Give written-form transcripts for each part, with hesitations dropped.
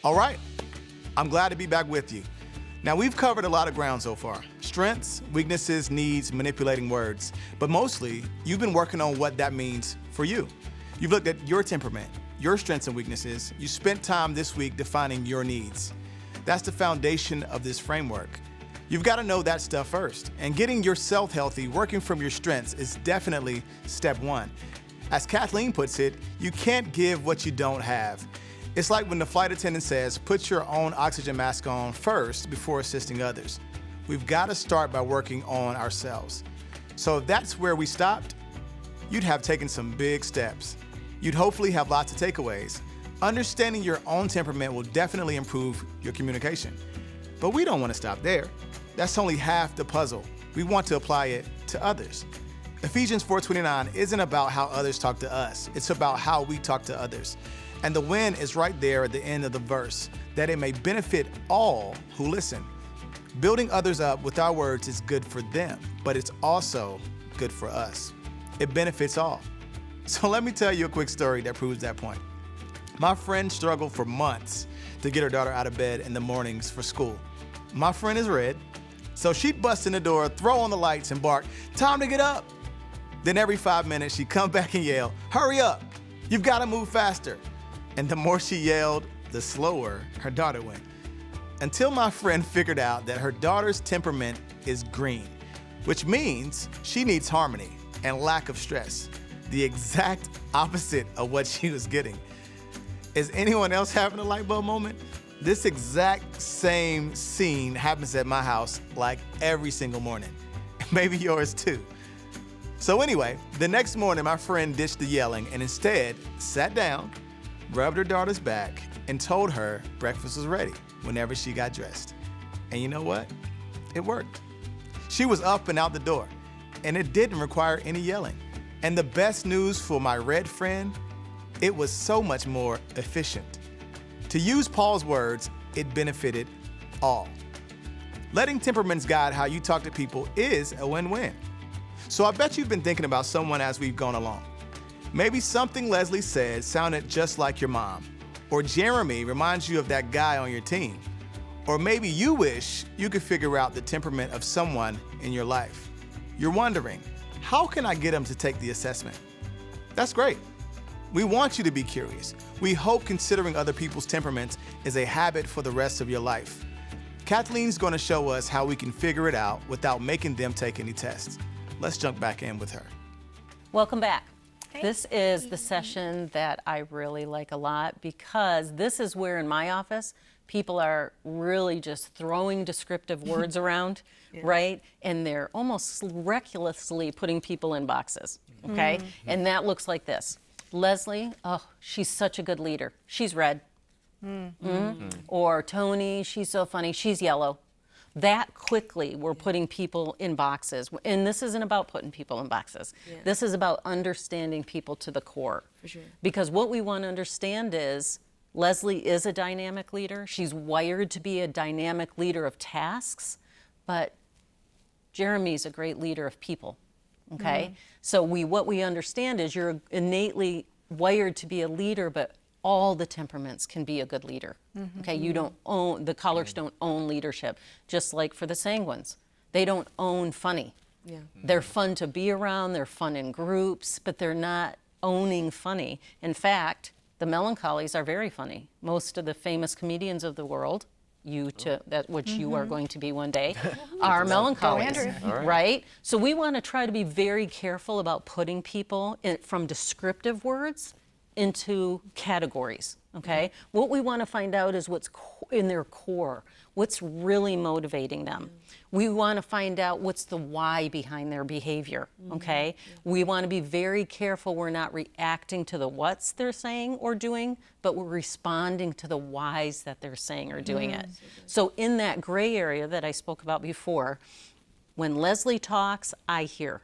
All right, I'm glad to be back with you. Now, we've covered a lot of ground so far. Strengths, weaknesses, needs, manipulating words. But mostly, you've been working on what that means for you. You've looked at your temperament, your strengths and weaknesses. You spent time this week defining your needs. That's the foundation of this framework. You've got to know that stuff first. And getting yourself healthy, working from your strengths, is definitely step one. As Kathleen puts it, you can't give what you don't have. It's like when the flight attendant says, put your own oxygen mask on first before assisting others. We've got to start by working on ourselves. So if that's where we stopped, you'd have taken some big steps. You'd hopefully have lots of takeaways. Understanding your own temperament will definitely improve your communication. But we don't want to stop there. That's only half the puzzle. We want to apply it to others. Ephesians 4:29 isn't about how others talk to us. It's about how we talk to others. And the win is right there at the end of the verse, that it may benefit all who listen. Building others up with our words is good for them, but it's also good for us. It benefits all. So let me tell you a quick story that proves that point. My friend struggled for months to get her daughter out of bed in the mornings for school. My friend is red, so she'd bust in the door, throw on the lights, and bark, "Time to get up." Then every 5 minutes, she'd come back and yell, "Hurry up, you've got to move faster." And the more she yelled, the slower her daughter went. Until my friend figured out that her daughter's temperament is green, which means she needs harmony and lack of stress, the exact opposite of what she was getting. Is anyone else having a light bulb moment? This exact same scene happens at my house like every single morning. Maybe yours too. So anyway, the next morning my friend ditched the yelling and instead sat down, rubbed her daughter's back, and told her breakfast was ready whenever she got dressed. And you know what? It worked. She was up and out the door, and it didn't require any yelling. And the best news for my red friend, it was so much more efficient. To use Paul's words, it benefited all. Letting temperaments guide how you talk to people is a win-win. So I bet you've been thinking about someone as we've gone along. Maybe something Leslie said sounded just like your mom, or Jeremy reminds you of that guy on your team, or maybe you wish you could figure out the temperament of someone in your life. You're wondering, how can I get them to take the assessment? That's great. We want you to be curious. We hope considering other people's temperaments is a habit for the rest of your life. Kathleen's going to show us how we can figure it out without making them take any tests. Let's jump back in with her. Welcome back. This is the session that I really like a lot because this is where in my office people are really just throwing descriptive words around, right? And they're almost recklessly putting people in boxes, okay? And that looks like this. Leslie, oh, she's such a good leader. She's red. Or Tony, she's so funny. She's yellow. That quickly, we're putting people in boxes. And this isn't about putting people in boxes. This is about understanding people to the core. For sure. Because what we want to understand is Leslie is a dynamic leader. She's wired to be a dynamic leader of tasks, but Jeremy's a great leader of people, okay? So what we understand is you're innately wired to be a leader, but all the temperaments can be a good leader. Okay, you don't own, the cholerics don't own leadership, just like for the sanguines. They don't own funny. They're fun to be around, they're fun in groups, but they're not owning funny. In fact, the melancholies are very funny. Most of the famous comedians of the world, which you are going to be one day, are melancholies, right? So we want to try to be very careful about putting people from descriptive words into categories, okay? What we want to find out is what's in their core, what's really motivating them. We want to find out what's the why behind their behavior, okay? We want to be very careful we're not reacting to the what's they're saying or doing, but we're responding to the whys that they're saying or doing it. So in that gray area that I spoke about before, when Leslie talks, I hear.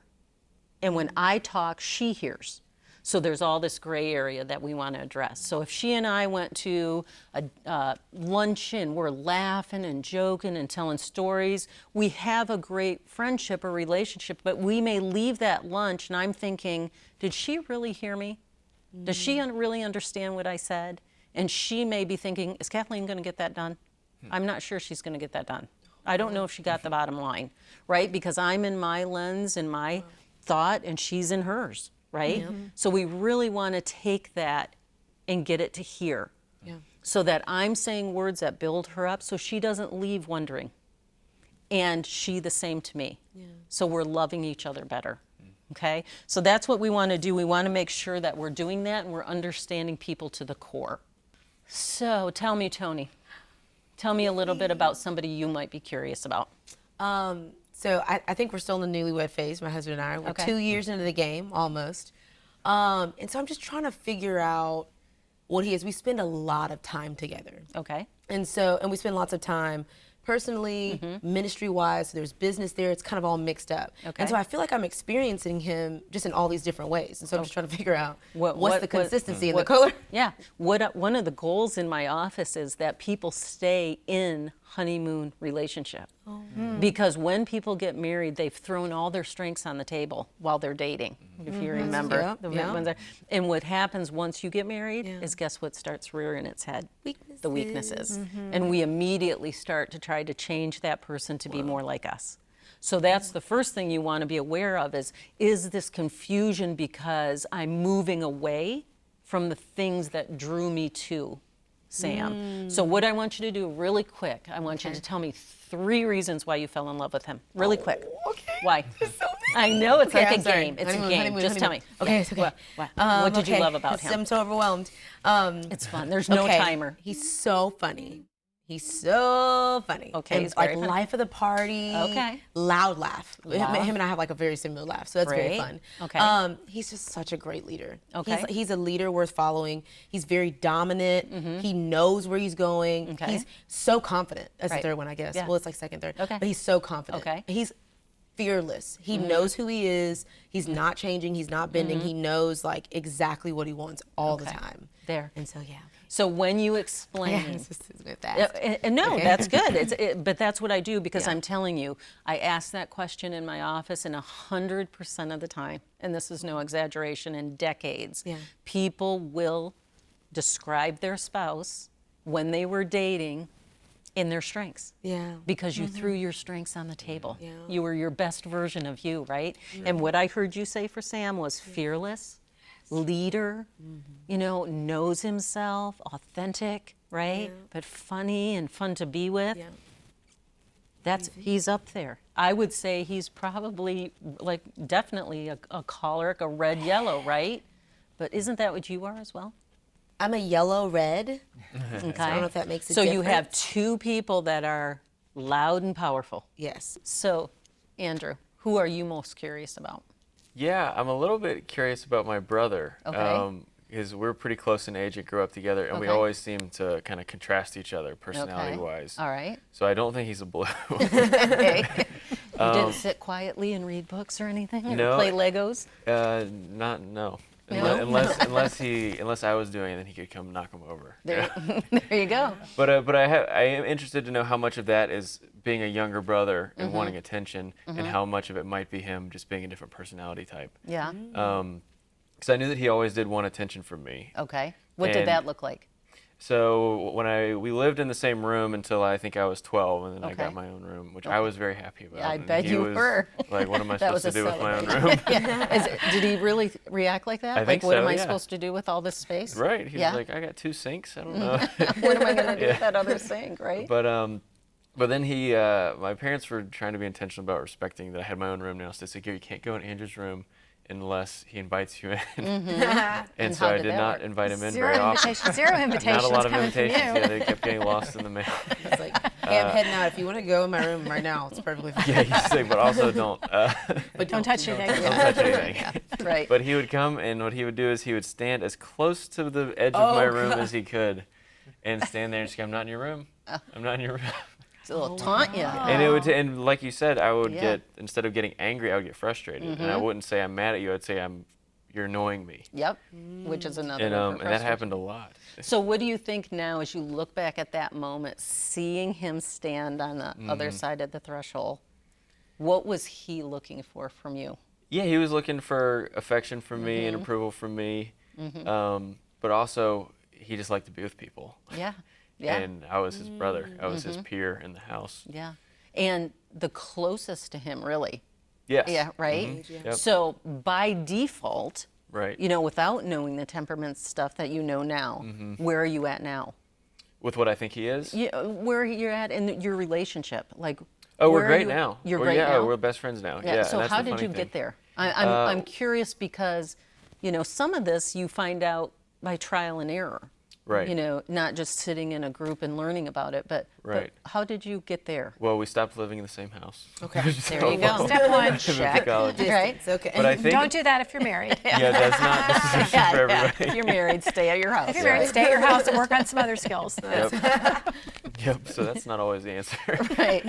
And when I talk, she hears. So there's all this gray area that we want to address. So if she and I went to a luncheon, we're laughing and joking and telling stories, we have a great friendship or relationship, but we may leave that lunch and I'm thinking, did she really hear me? Does she really understand what I said? And she may be thinking, is Kathleen going to get that done? I'm not sure she's going to get that done. I don't know if she got the bottom line, right? Because I'm in my lens and my thought, and she's in hers, right? So we really want to take that and get it to here. So that I'm saying words that build her up so she doesn't leave wondering. And she the same to me. So we're loving each other better. Okay? So that's what we want to do. We want to make sure that we're doing that and we're understanding people to the core. So tell me, Tony, tell me a little bit about somebody you might be curious about. So I think we're still in the newlywed phase, my husband and I. We're Okay. 2 years into the game, almost. And so I'm just trying to figure out what he is. We spend a lot of time together. Okay? And we spend lots of time personally, ministry-wise, so there's business there, it's kind of all mixed up. Okay. And so I feel like I'm experiencing him just in all these different ways. And so I'm just trying to figure out what's the consistency in the color. Yeah. One of the goals in my office is that people stay in honeymoon relationship. Because when people get married, they've thrown all their strengths on the table while they're dating, if you remember. Yep, yeah. Ones and what happens once you get married is guess what starts rearing its head? Weaknesses. The weaknesses. And we immediately start to try to change that person to be more like us. So that's the first thing you want to be aware of is this confusion because I'm moving away from the things that drew me to Sam. So what I want you to do really quick, I want you to tell me 3 reasons why you fell in love with him. Really quick. Okay. Why? So I know it's Okay, like I'm a sorry. game. It's Honeymoon, a game. honeymoon, Just tell me. honeymoon. Okay, it's okay. What did you okay. love about him? I'm so overwhelmed. It's fun. There's no Okay, timer. He's so funny. He's so funny. Okay, and he's like very funny. life of the party. Okay. Loud laugh. Loud. Him and I have like a very similar laugh, so that's very Great. fun. Okay. He's just such a great leader. Okay. He's a leader worth following. He's very dominant. He knows where he's going. Okay. He's so confident. That's Right. the third one, I guess. Yeah. Well, it's like second, third. Okay. But he's so confident. Okay. He's fearless. He knows who he is. He's not changing. He's not bending. He knows like exactly what he wants all the Okay. time. There. And so yeah. So when you explain, Yeah, it's just a bit fast. No, Okay. that's good. But that's what I do because I'm telling you, I ask that question in my office, and 100% of the time, and this is no exaggeration, in decades, Yeah. people will describe their spouse when they were dating in their strengths. Yeah. Because you threw your strengths on the table. Yeah. You were your best version of you, right? And what I heard you say for Sam was fearless, leader, knows himself, authentic, right? Yeah. But funny and fun to be with. Yeah. He's up there. I would say he's probably like definitely a choleric, a red yellow, right? But isn't that what you are as well? I'm a yellow red. Okay. I don't know if that makes a So you have difference. 2 people that are loud and powerful. Yes. So, Andrew, who are you most curious about? Yeah, I'm a little bit curious about my brother. Okay. Because we're pretty close in age and grew up together, and we Okay. always seem to kind of contrast each other personality-wise. All right. So I don't think he's a blue. Okay. You didn't sit quietly and read books or anything? Or No. play Legos? No. No? Unless I was doing it, then he could come knock him over. There, there you go. But I am interested to know how much of that is being a younger brother and wanting attention, and how much of it might be him just being a different personality type. Yeah. Because I knew that he always did want attention from me. Okay. What did And- that look like? So we lived in the same room until I think I was 12, and then I Okay. got my own room, which I was very happy about. I And bet he you was were. Like, what am I That supposed was to a do with my own room? celebration. Did he really react like that? I think What am so, I yeah. supposed to do with all this space? Right. He Yeah. was like, I got 2 sinks. I don't know. What am I going to do Yeah. with that other sink, right? But then my parents were trying to be intentional about respecting that I had my own room now. So they said, you can't go in Andrew's room unless he invites you in. And so how I did did that not work? invite him in Zero very often. invitations. Zero invitations Not a lot of coming from invitations. you. Yeah, they kept getting lost in the mail. It's like, hey, I'm heading out. If you want to go in my room right now, it's perfectly fine. Yeah, he's like, but also don't. But Don't touch anything. Don't touch anything. Right. But he would come, and what he would do is he would stand as close to the edge of my room as he could, and stand there and just go, "I'm not in your room. I'm not in your room." It's a little taunt you. And it would, and like you said, I would Yeah. get, instead of getting angry, I would get frustrated, and I wouldn't say I'm mad at you. I'd say you're annoying me, Yep. Which is another and one for that frustration. happened a lot. So what do you think now as you look back at that moment, seeing him stand on the other side of the threshold? What was he looking for from you? Yeah, he was looking for affection from me and approval from me, but also he just liked to be with people. Yeah. Yeah. And I was his brother. I was his peer in the house. Yeah. And the closest to him, really. Yes. Yeah, right? Yep. So by default, Right. you know, without knowing the temperament stuff that you know now, where are you at now? With what I think he is? Where you're at in your relationship? Like, Oh, where we're are great you- now. You're We're- great yeah, now? we're best friends now. Yeah. Yeah. So and that's how the did funny you thing. get there? I'm curious because, you know, some of this you find out by trial and error. Right. You know, not just sitting in a group and learning about it, but Right. how did you get there? Well, we stopped living in the same house. Okay, there you go. Step one. Check. college. Right? It's okay. But I think Don't do that if you're married. yeah, that's not this is for everybody. If you're married, stay at your house. If you're married, stay at your house and work on some other skills. Yep. Yep. So that's not always the answer. Right.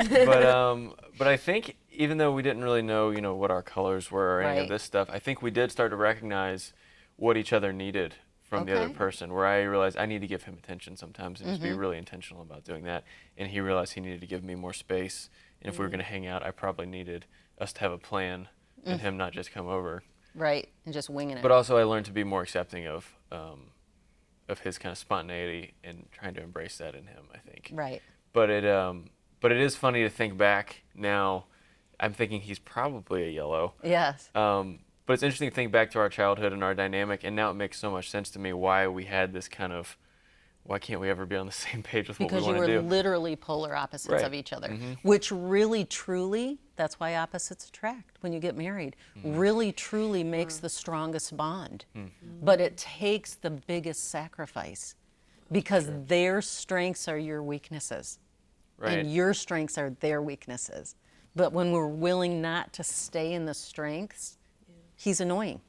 But I think even though we didn't really know, you know, what our colors were or any Right. of this stuff, I think we did start to recognize what each other needed from the other Okay. person. Where I realized I need to give him attention sometimes and just be really intentional about doing that. And he realized he needed to give me more space. And if we were going to hang out, I probably needed us to have a plan and him not just come over. Right. And just winging it. But also, I learned to be more accepting of his kind of spontaneity and trying to embrace that in him, I think. Right. But it is funny to think back now. I'm thinking he's probably a yellow. Yes. But it's interesting to think back to our childhood and our dynamic, and now it makes so much sense to me why we had this kind of, why can't we ever be on the same page with Because what you we were want to do? literally polar opposites Right. of each other, which really, truly, that's why opposites attract when you get married. Really, truly makes the strongest bond. But it takes the biggest sacrifice because their strengths are your weaknesses. Right. And your strengths are their weaknesses. But when we're willing not to stay in the strengths, he's annoying.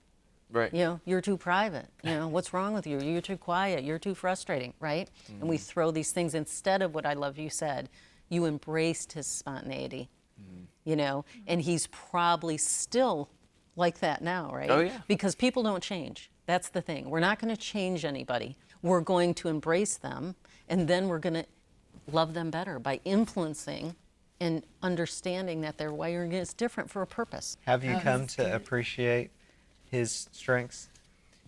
Right. You know, you're too private. You know, what's wrong with you? You're too quiet. You're too frustrating, right? And we throw these things instead of what I love you said. You embraced his spontaneity, you know, and he's probably still like that now, right? Oh, yeah. Because people don't change. That's the thing. We're not going to change anybody. We're going to embrace them, and then we're going to love them better by influencing and understanding that their wiring is different for a purpose. Have you come to appreciate his strengths?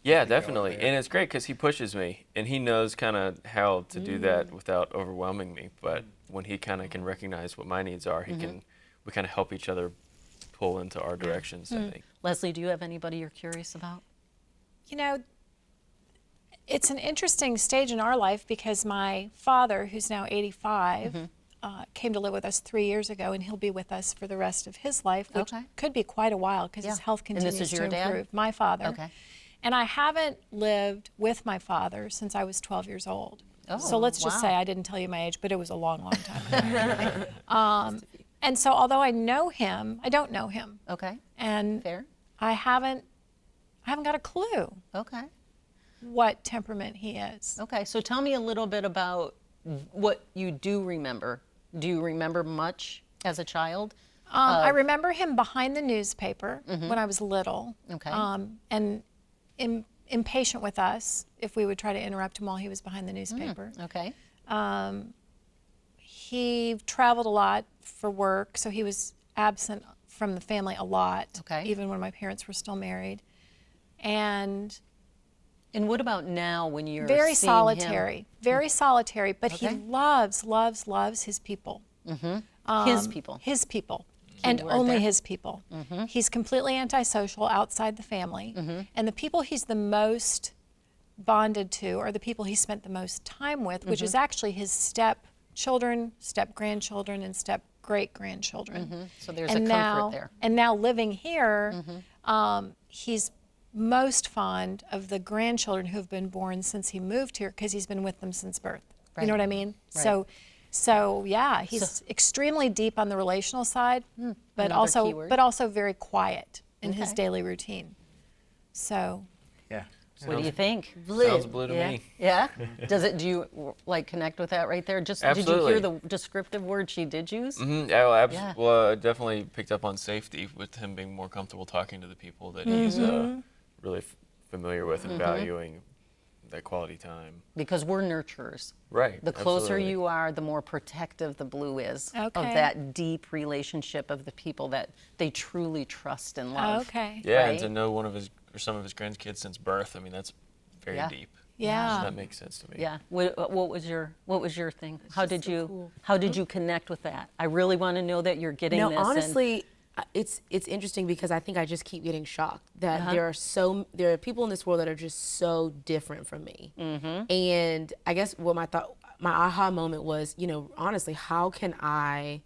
Yeah, definitely. And it's great because he pushes me, and he knows kind of how to do that without overwhelming me. But when he kind of can recognize what my needs are, we kind of help each other pull into our directions, I think. Leslie, do you have anybody you're curious about? You know, it's an interesting stage in our life because my father, who's now 85, came to live with us 3 years ago, and he'll be with us for the rest of his life, which Okay. could be quite a while because Yeah. his health And this continues is your to dad? improve. My father. Okay. And I haven't lived with my father since I was 12 years old. So Oh, let's just wow. say I didn't tell you my age, but it was a long, long time ago. And so although I know him, I don't know him. Okay. And Fair. I haven't got a clue Okay. what temperament he is. Okay. So tell me a little bit about what you do remember. Do you remember much as a child? I remember him behind the newspaper when I was little. Okay. And impatient with us if we would try to interrupt him while he was behind the newspaper. Okay. He traveled a lot for work, so he was absent from the family a lot, Okay. even when my parents were still married. And And what about now when you're very seeing solitary, very solitary, but he Okay. loves, loves, loves his people. him? His people. His people. And word only there. his people. He's completely antisocial outside the family. And the people he's the most bonded to are the people he spent the most time with, which is actually his step-children, step-grandchildren, and step-great-grandchildren. So there's a comfort there. And now living here, he's most fond of the grandchildren who have been born since he moved here because he's been with them since birth. You know Right. what I mean? Right. So yeah, he's extremely deep on the relational side, but another keyword. also very quiet in his Okay. daily routine. So Yeah. What do you think? Sounds blue to Yeah. me. Yeah. Do you like connect with that right there? Just did you Absolutely. hear the descriptive word she did use? Yeah, well, I definitely picked up on safety with him being more comfortable talking to the people that he's really familiar with and valuing that quality time. Because we're nurturers. Right. The closer absolutely. you are, the more protective the blue is of Okay. that deep relationship of the people that they truly trust and love. okay. Yeah, and right? to know one of his or some of his grandkids since birth, I mean, that's very Yeah. deep. Yeah. That makes sense to me. Yeah. What was your thing? How did just so you cool. how did you connect with that? I really want to know that you're getting No, this. and- honestly, it's interesting because I think I just keep getting shocked that Uh-huh. there are people in this world that are just so different from me. Mm-hmm. And I guess what my aha moment was, honestly, how can I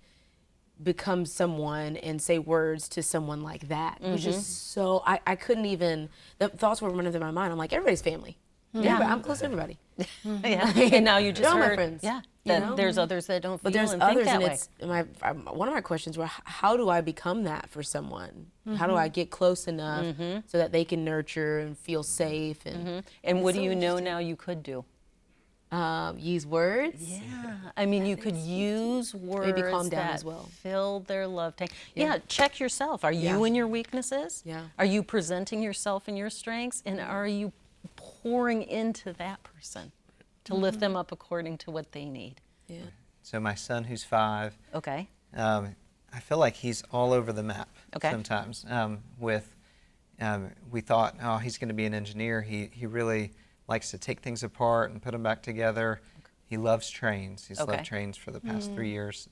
become someone and say words to someone like that? It was Mm-hmm. just so I couldn't even. The thoughts were running through my mind. I'm like, everybody's family. Yeah, I'm close to everybody. Yeah. And now you just They're all my heard, friends, yeah, you that know? there's others that don't But feel there's and others, think that and way. it's one of my questions were, how do I become that for someone? How do I get close enough so that they can nurture and feel safe and And what it's do so you know interesting. now you could do? Use words? Yeah, I mean, you could use words calm down that as well. fill their love tank. Yeah. Yeah, check yourself. Are you Yeah. in your weaknesses? Yeah. Are you presenting yourself and your strengths? And are you pouring into that person to lift them up according to what they need? Yeah. So my son, who's 5, Okay. I feel like he's all over the map Okay. sometimes. We thought, oh, he's going to be an engineer. He really likes to take things apart and put them back together. He loves trains. He's Okay. loved trains for the past 3 years.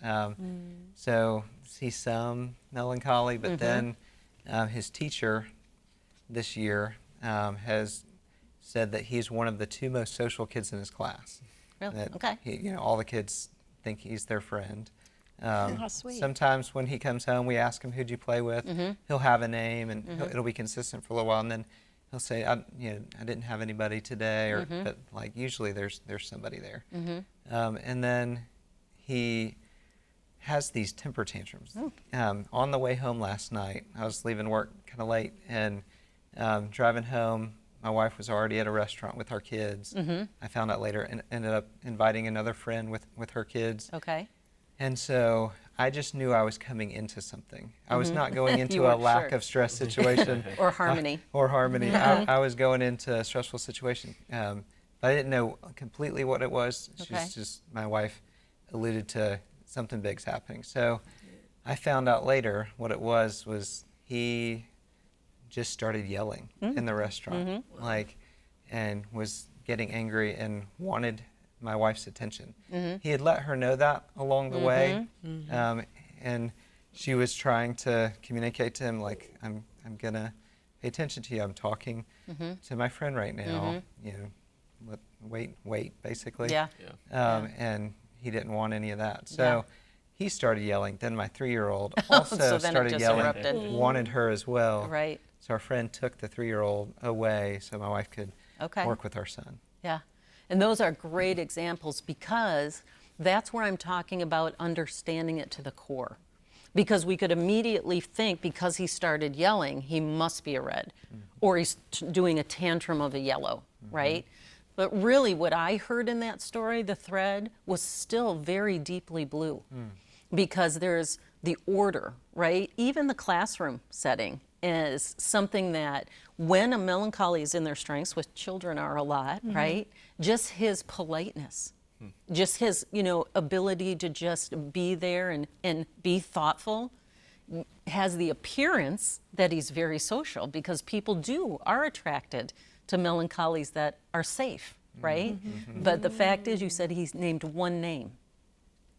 So he's some melancholy, but then his teacher this year has said that he's one of the 2 most social kids in his class. Really? That Okay. all the kids think he's their friend. How sweet. Sometimes when he comes home, we ask him, "Who'd you play with?" He'll have a name, and it'll be consistent for a little while, and then he'll say, "I didn't have anybody today," or but like usually there's somebody there. And then he has these temper tantrums. On the way home last night, I was leaving work kind of late, and driving home, my wife was already at a restaurant with our kids. I found out later, and ended up inviting another friend with her kids. Okay. And so I just knew I was coming into something. I was not going You into a weren't lack sure. of stress situation. Or harmony. Or harmony. I was going into a stressful situation. But I didn't know completely what it was. Okay. She's just, my wife alluded to something big's happening. So I found out later what it was he just started yelling in the restaurant, and was getting angry and wanted my wife's attention. He had let her know that along the way, and she was trying to communicate to him, like, I'm gonna pay attention to you. I'm talking to my friend right now. Wait, basically. Yeah. And he didn't want any of that. So Yeah. he started yelling. Then my 3-year-old also So then it started just yelling, erupted. wanted her as well. Right. So our friend took the 3-year-old away so my wife could Okay. work with our son. Yeah. And those are great examples because that's where I'm talking about understanding it to the core. Because we could immediately think because he started yelling, he must be a red, or he's doing a tantrum of a yellow, right? But really, what I heard in that story, the thread, was still very deeply blue because there's the order, right? Even the classroom setting is something that when a melancholy is in their strengths, which children are a lot, right? Just his politeness, just his, ability to just be there and be thoughtful has the appearance that he's very social because people are attracted to melancholies that are safe, right? But the fact is, you said he's named one name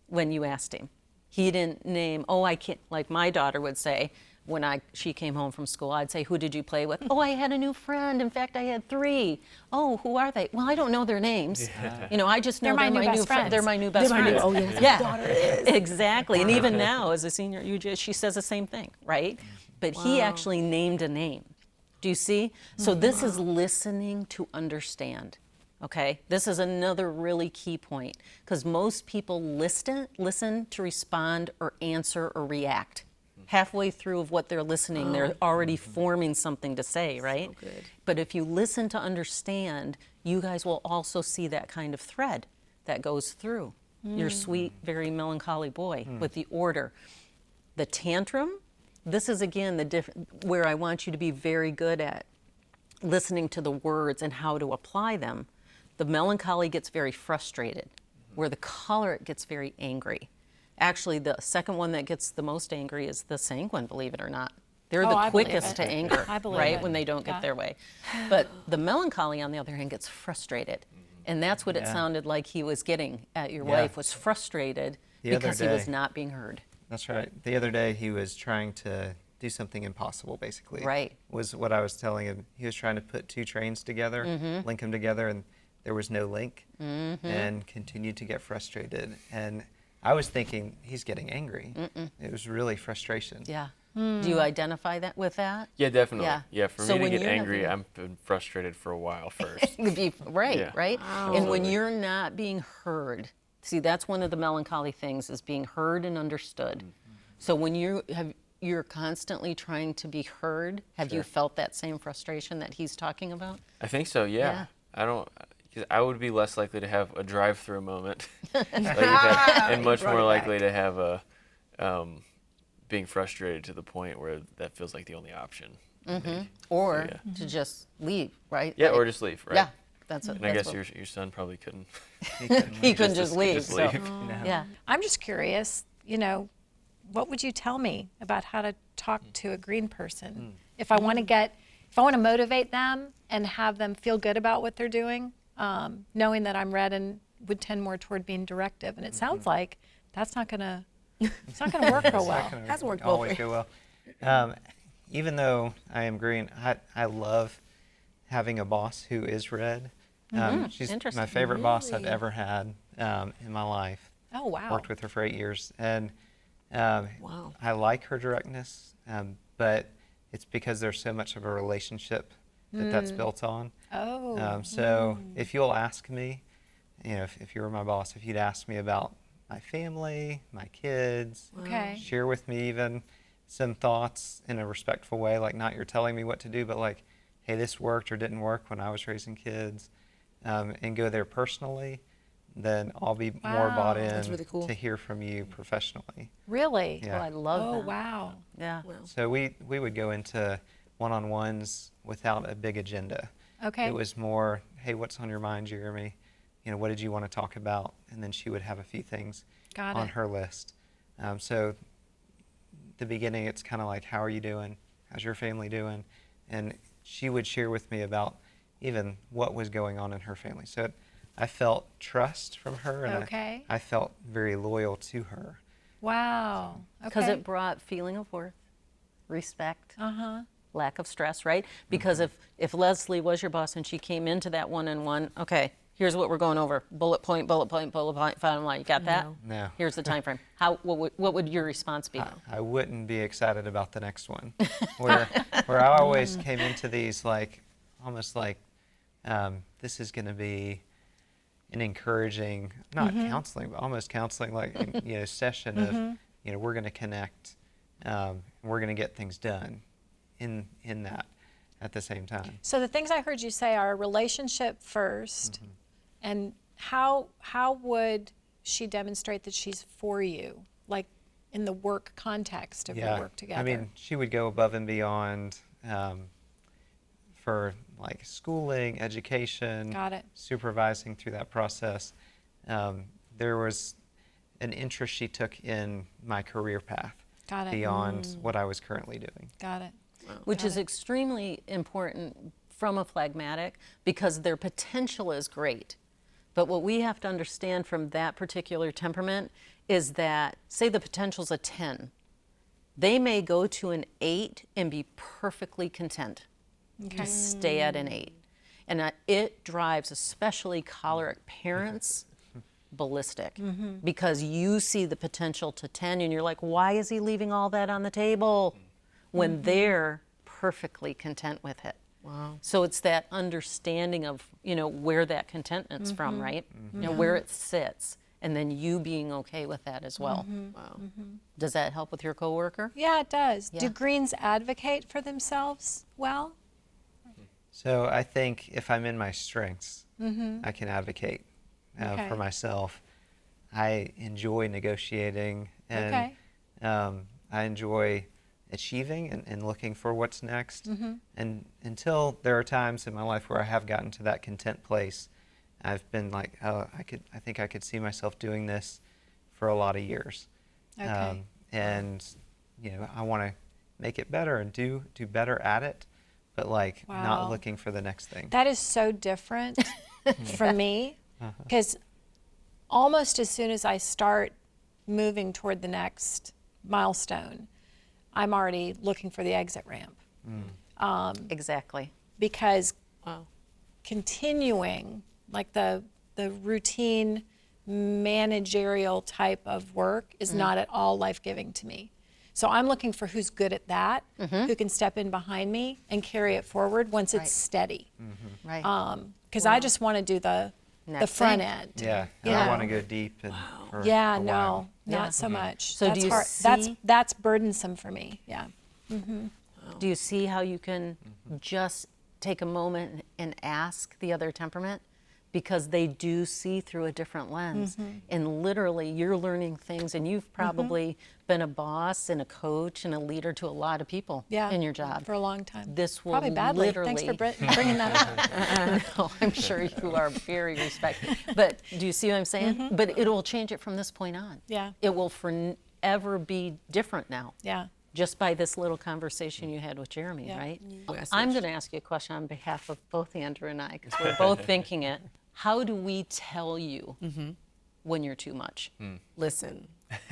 when you asked him. He didn't name, I can't, like my daughter would say, when she came home from school, I'd say, who did you play with? I had a new friend. In fact, I had 3. Who are they? Well, I don't know their names. I just know They're my new best friends. They're my new best They're my friends. new- oh, yes, yeah, my daughter is. exactly. And even now, as a senior, she says the same thing, right? But he actually named a name. Do you see? So this is listening to understand. Okay, this is another really key point because most people listen to respond or answer or react. Halfway through of what they're listening, they're already forming something to say, right? good. But if you listen to understand, you guys will also see that kind of thread that goes through your sweet, very melancholy boy with the order. The tantrum, this is again where I want you to be very good at listening to the words and how to apply them. The melancholy gets very frustrated, where the choleric gets very angry. Actually, the second one that gets the most angry is the sanguine, believe it or not. They're Oh, the I believe quickest it. to anger, I believe right, it. when they don't Yeah. get their way. But the melancholy, on the other hand, gets frustrated. And that's what it Yeah. sounded like he was getting at your Yeah. wife, was frustrated The other because he was day- not being heard. That's right. The other day he was trying to do something impossible, basically. Right. Was what I was telling him. He was trying to put two trains together, link them together, and there was no link, and continued to get frustrated. And I was thinking he's getting angry. It was really frustration. Yeah. Do you identify that with that? Yeah, definitely. Yeah. Yeah, for So me to when get you're angry, having- I've been frustrated for a while first. Right, Yeah. right? Wow. And when Absolutely. you're not being heard, see, that's one of the melancholy things, is being heard and understood. So when you're constantly trying to be heard, have you Sure. felt that same frustration that he's talking about? I think so. Yeah. Yeah. I don't. 'Cause I would be less likely to have a drive-through moment, like that, and much Brought more it likely back. to have a being frustrated to the point where that feels like the only option. Or yeah. to just leave, right? Yeah, Like- or just leave. Right. Yeah, that's it. And I guess your son probably couldn't. he couldn't just leave. Just so- leave. Yeah. I'm just curious, what would you tell me about how to talk to a green person? If I want to motivate them and have them feel good about what they're doing, knowing that I'm red and would tend more toward being directive. And it sounds like it's not gonna work real well. Hasn't worked well for Always you. go well. Even though I am green, I love having a boss who is red. She's Interesting. my favorite boss I've ever had in my life. Oh, wow. Worked with her for 8 years, and Wow. I like her directness, but it's because there's so much of a relationship that's built on. Oh. So if you'll ask me, if you were my boss, if you'd ask me about my family, my kids, Okay. share with me even some thoughts in a respectful way, like not you're telling me what to do, but like, hey, this worked or didn't work when I was raising kids, and go there personally, then I'll be more bought Wow. in That's really cool. to hear from you professionally. Really? Yeah. Oh, I love Oh, that. wow. Yeah. Wow. So we would go into one-on-ones without a big agenda. Okay. It was more, hey, what's on your mind, Jeremy? What did you want to talk about? And then she would have a few things Got on it. her list. So the beginning, it's kind of like, how are you doing? How's your family doing? And she would share with me about even what was going on in her family. So I felt trust from her, and Okay. I felt very loyal to her. Wow. Because Okay. it brought feeling of worth, respect, Uh-huh. lack of stress, right? Because if Leslie was your boss and she came into that one-on-one, okay, here's what we're going over, bullet point, final line. You got that? No. Here's the time frame. What would your response be? I wouldn't be excited about the next one. Where I always came into these like, almost like, this is going to be an encouraging, not counseling, but almost counseling, like, session of, we're going to connect, we're going to get things done in that at the same time. So the things I heard you say are relationship 1st, and how would she demonstrate that she's for you, like in the work context of your work together? I mean, she would go above and beyond for like schooling, education, Got it. supervising through that process. There was an interest she took in my career path Got it. beyond what I was currently doing. Got it. Which is extremely important from a phlegmatic, because their potential is great. But what we have to understand from that particular temperament is that, say the potential's a 10, they may go to an 8 and be perfectly content. Okay. Stay at an 8. And it drives especially choleric parents ballistic, because you see the potential to 10 and you're like, why is he leaving all that on the table when they're perfectly content with it? Wow. So it's that understanding of, where that contentment's from, right? Where it sits, and then you being okay with that as well. Wow. Does that help with your coworker? Yeah, it does. Yeah. Do Greens advocate for themselves well? So I think if I'm in my strengths, I can advocate Okay. for myself. I enjoy negotiating, and Okay. I enjoy achieving and looking for what's next. And until there are times in my life where I have gotten to that content place, I've been like, oh, I think I could see myself doing this for a lot of years. Okay. And I want to make it better and do better at it, but like Wow. not looking for the next thing. That is so different from me, because almost as soon as I start moving toward the next milestone, I'm already looking for the exit ramp. Exactly. Because continuing, like the routine managerial type of work is not at all life-giving to me. So I'm looking for who's good at that, who can step in behind me and carry it forward once it's steady. Right. Because I just want to do the Next front thing. end. Yeah, I Yeah. don't want to go deep and for Yeah, a no, while. not so much. So that's do you hard. see- That's burdensome for me. Yeah. Do you see how you can just take a moment and ask the other temperament? Because they do see through a different lens. And literally, you're learning things, and you've probably been a boss and a coach and a leader to a lot of people Yeah. in your job. For a long time. This will Probably badly. literally. Thanks for bringing that up. No, I'm sure you are very respected. But do you see what I'm saying? But it will change it from this point on. Yeah. It will forever be different now. Yeah. Just by this little conversation you had with Jeremy, Yeah. right? Yeah. I'm going to ask you a question on behalf of both Andrew and I, because we're both thinking it. How do we tell you when you're too much? Listen,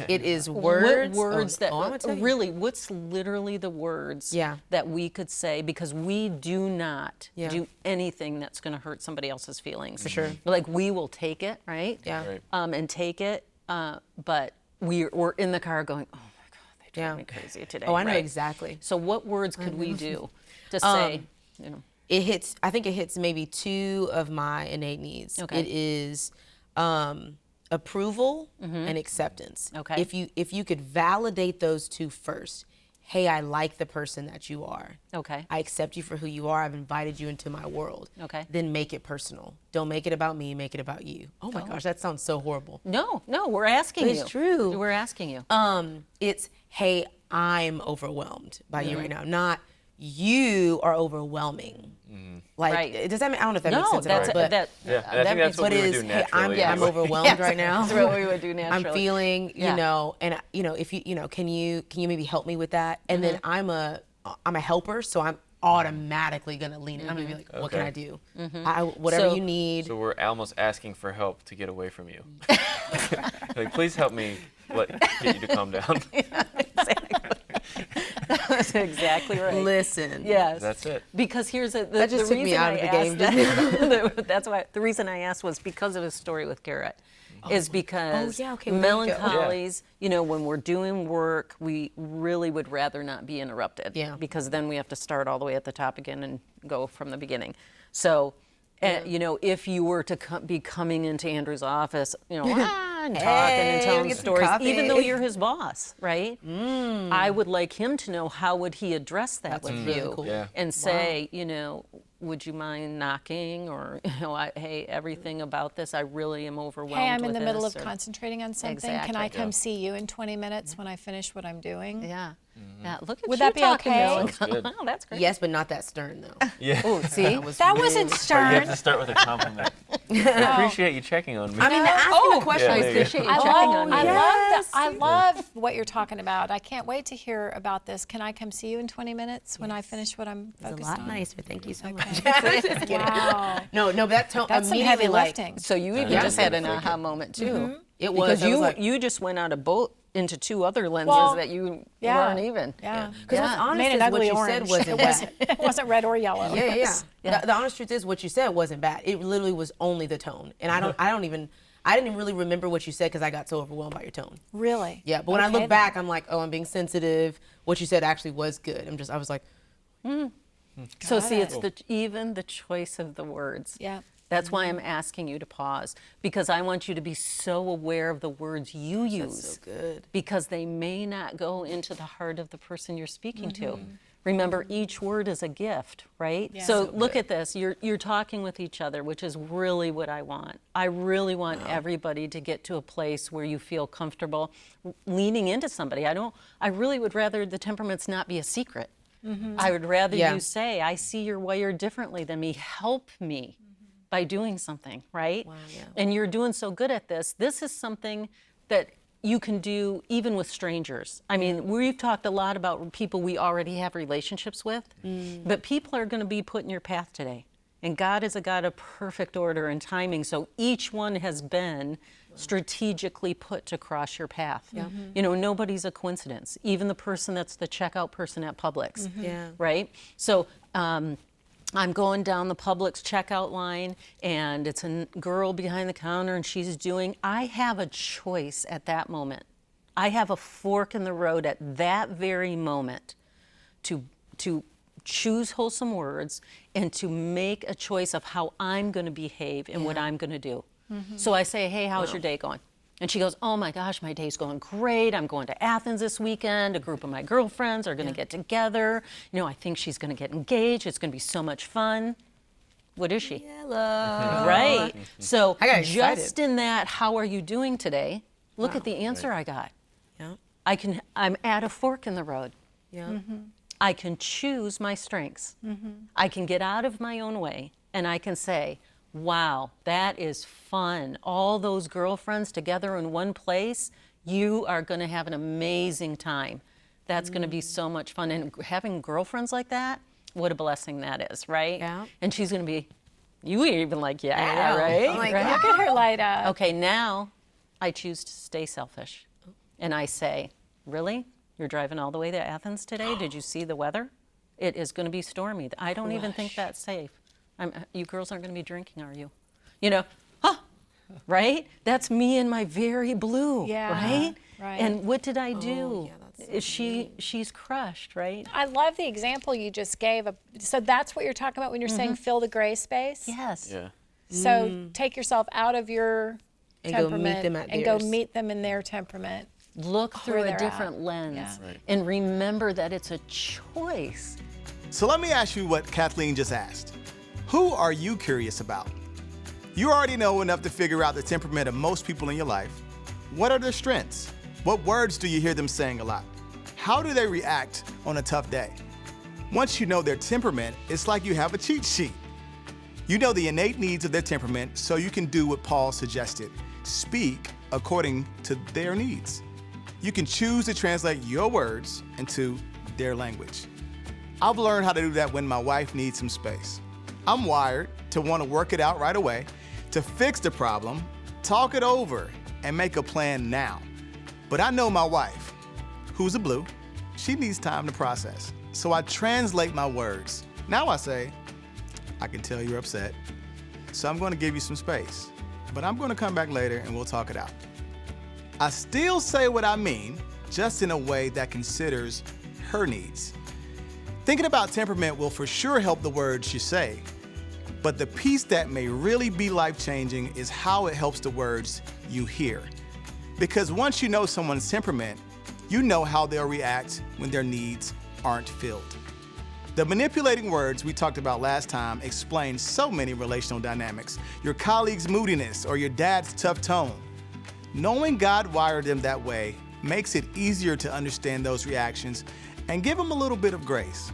it is words. What words that I'm gonna tell you. really? What's literally the words Yeah. that we could say, because we do not Yeah. do anything that's going to hurt somebody else's feelings. For sure. Like we will take it, right? Yeah. Right. And take it, but we're in the car going, oh my God, they drove Yeah. me crazy today. Oh, I know right? exactly. So what words could we do to say, you know? I think it hits maybe two of my innate needs. Okay. It is approval and acceptance. Okay. If you could validate those two first. Hey, I like the person that you are. Okay. I accept you for who you are. I've invited you into my world. Okay. Then make it personal. Don't make it about me, make it about you. Oh my gosh, that sounds so horrible. No, we're asking But you. it's true. We're asking you. It's, hey, I'm overwhelmed by you right now. Not, you are overwhelming. Like, Right. does that mean, I don't know if that makes No, sense at all, but Yeah, and I think that's what but we would is, do hey, naturally. I'm anyway. overwhelmed right now. That's what we would do naturally. I'm feeling, Yeah. you know, and you know, if you know, can you maybe help me with that? And then I'm a helper, so I'm automatically gonna lean in. I'm gonna be like, what can Okay. I do? Whatever So- you need. So we're almost asking for help to get away from you. Like, please help me get you to calm down. That's exactly right. Listen. Yes. That's it. Because here's the That just the took me reason out I of the game, asked that- that's why the reason I asked was because of his story with Garrett. Is because yeah, okay, where you go. melancholies, you know, when we're doing work, we really would rather not be interrupted. Yeah. Because then we have to start all the way at the top again and go from the beginning. So, you know, if you were to be coming into Andrew's office, you know, and talking and Hey, telling get some stories, even though coffee. you're his boss, right? I would like him to know, how would he address that That's with really you? cool. Yeah. And say, you know, would you mind knocking, or, you know, hey, everything about this, I really am overwhelmed Hey, I'm in with the middle of this, or- concentrating on something. Can Exactly. I come see you in 20 minutes when I finish what I'm doing? Yeah. Yeah. Look at Would you that be talking okay? melancholy. Sounds good. Oh, that's great. Yes, but not that stern though. Yeah. Oh, see? That wasn't You stern. have to start with a compliment. I appreciate you checking on me. I mean, asking a question Yeah, is there you go. appreciate you I checking love, on me. I there. love that. I love what you're talking about. I can't wait to hear about this. Can I come see you in 20 minutes when I finish what I'm It's a focused lot on? nicer. Thank you so much. Okay. Just kidding. Wow. No, but that tone That's some immediately heavy like, lifting. So you even Yeah. just had an Yeah. aha moment too. It was. Because I was you like- you just went out a boat into two other lenses Well, that you yeah. weren't even. Yeah. Because what's Yeah. honest Made is an what ugly you orange. said wasn't it bad. wasn't, it wasn't red or yellow. Yeah. Yeah. The honest truth is what you said wasn't bad. It literally was only the tone, and I didn't even really remember what you said because I got so overwhelmed by your tone. Really? Yeah, but when I Okay look then. back, I'm like, oh, I'm being sensitive. What you said actually was good. I was like, So see, it. it's even the choice of the words. Yeah. That's why I'm asking you to pause, because I want you to be so aware of the words you use. that's so good. Because they may not go into the heart of the person you're speaking to. Remember, each word is a gift, right? Yeah. So look at this. You're talking with each other, which is really what I want. I really want everybody to get to a place where you feel comfortable leaning into somebody. I really would rather the temperaments not be a secret. I would rather Yeah. you say, I see you're wired differently than me. Help me by doing something, right? Wow, yeah. And you're doing so good at this. This is something that you can do even with strangers. I mean, we've talked a lot about people we already have relationships with, but people are going to be put in your path today. And God is a God of perfect order and timing, so each one has been strategically put to cross your path. You know, nobody's a coincidence. Even the person that's the checkout person at Publix, right? So I'm going down the Publix checkout line, and it's a girl behind the counter, and I have a choice at that moment. I have a fork in the road at that very moment to choose wholesome words and to make a choice of how I'm going to behave and what I'm going to do. So I say, hey, how's your day going? And she goes, oh my gosh, my day's going great. I'm going to Athens this weekend. A group of my girlfriends are going to get together. You know, I think she's going to get engaged. It's going to be so much fun. What is she? Hello. Right. So I got just excited. in that, how are you doing today? Look at the answer I got. I'm at a fork in the road. I can choose my strengths. I can get out of my own way, and I can say, wow, that is fun. All those girlfriends together in one place, you are going to have an amazing time. That's going to be so much fun. And having girlfriends like that, what a blessing that is, right? Yeah. And she's going to be, you were even like, yeah, know. right? I'm like, right? Look at her light up. Okay, now I choose to stay selfish. And I say, really? You're driving all the way to Athens today? Did you see the weather? It is going to be stormy. I don't even think that's safe. You girls aren't going to be drinking, are you? You know, right? That's me in my very blue, Yeah, right? right. And what did I do? that's She's crushed, right? I love the example you just gave. So that's what you're talking about when you're saying fill the gray space? Yes. Yeah. So take yourself out of your And go meet temperament them at and go theirs. meet them in their temperament. Look through where a they're different at. lens Yeah. Right. and remember that it's a choice. So let me ask you what Kathleen just asked. Who are you curious about? You already know enough to figure out the temperament of most people in your life. What are their strengths? What words do you hear them saying a lot? How do they react on a tough day? Once you know their temperament, it's like you have a cheat sheet. You know the innate needs of their temperament, so you can do what Paul suggested. Speak according to their needs. You can choose to translate your words into their language. I've learned how to do that when my wife needs some space. I'm wired to want to work it out right away, to fix the problem, talk it over, and make a plan now. But I know my wife, who's a blue, she needs time to process. So I translate my words. Now I say, I can tell you're upset, so I'm going to give you some space. But I'm going to come back later and we'll talk it out. I still say what I mean, just in a way that considers her needs. Thinking about temperament will for sure help the words you say, but the piece that may really be life-changing is how it helps the words you hear. Because once you know someone's temperament, you know how they'll react when their needs aren't filled. The manipulating words we talked about last time explain so many relational dynamics. Your colleague's moodiness or your dad's tough tone. Knowing God wired them that way makes it easier to understand those reactions and give them a little bit of grace.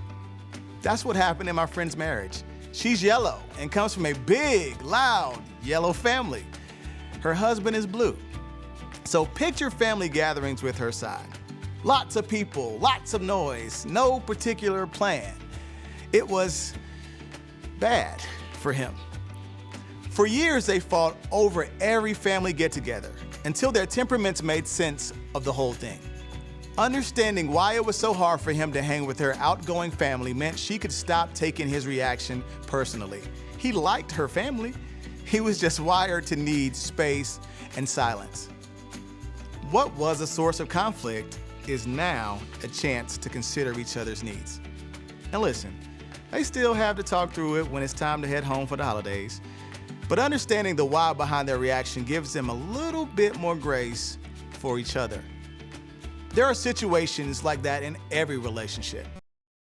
That's what happened in my friend's marriage. She's yellow and comes from a big, loud, yellow family. Her husband is blue. So picture family gatherings with her side. Lots of people, lots of noise, no particular plan. It was bad for him. For years, they fought over every family get-together until their temperaments made sense of the whole thing. Understanding why it was so hard for him to hang with her outgoing family meant she could stop taking his reaction personally. He liked her family. He was just wired to need space and silence. What was a source of conflict is now a chance to consider each other's needs. And listen, they still have to talk through it when it's time to head home for the holidays, but understanding the why behind their reaction gives them a little bit more grace for each other. There are situations like that in every relationship.